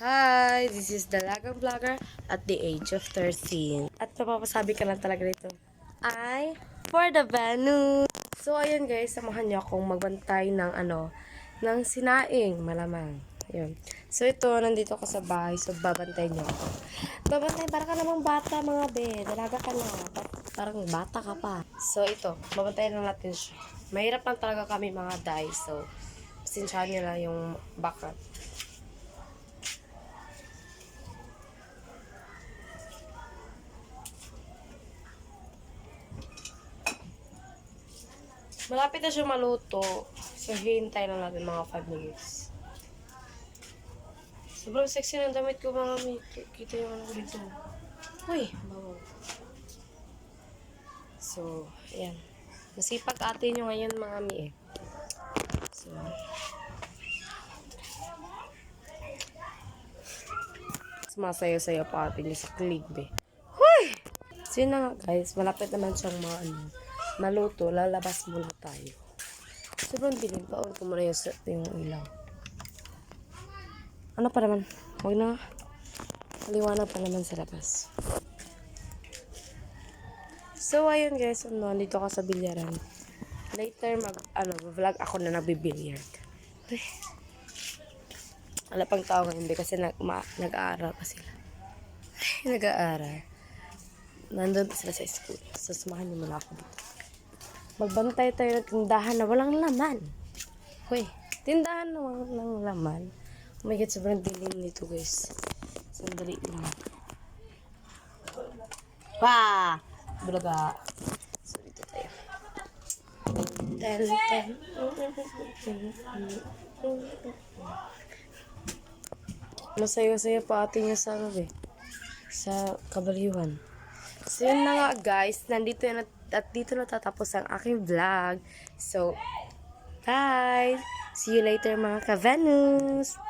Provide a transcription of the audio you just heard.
Hi, this is the Lagang Vlogger at the age of 13. At mapapasabi ka lang talaga nito, ay for the venue. So, ayun guys, samahan niyo akong magbantay ng sinaing malamang. Ayun. So, ito, nandito ako sa bahay. So, babantay niyo ako. Babantay, para ka namang bata mga be. Dalaga ka na. Parang bata ka pa. So, ito, babantayan na natin siya. Mahirap lang talaga kami mga day. So, pasensyahan niyo na yung background. Malapit na siya maluto. So, hihintay lang natin mga 5 minutes. Sobrang sexy ng damit ko mga mi. Kita yung ano ko dito. Uy, bawo. So, ayan. Masipag ate nyo ngayon mga mi eh. So, sumasayo-sayo pa ate nyo sa click be. Huy! So, yun na nga guys. Malapit naman siyang maluto. Lalabas muna tayo. Sobrang dilim pa. On ko muna yung ilaw. Ano pa naman? Huwag na. Maliwanag pa naman sa labas. So, ayun guys. Dito ka sa bilyaran. Later, vlog ako na nagbibilyard. Wala pang tao ngayon kasi nag-aaral pa sila. Nag-aaral. Nandun pa sila sa school. So, samahan niyo muna ako dito. Magbantay tayo ng tindahan na walang laman. Hoy, tindahan na walang laman. Oh my God, sobrang dilim nito guys. Sandali lang. Wah! Bulaga. So, dito tayo. Masaya-saya pa atin yung sa kabalyuhan. So, yun na nga guys. Nandito na, at dito natatapos ang aking vlog. So, bye! See you later mga ka-Venus!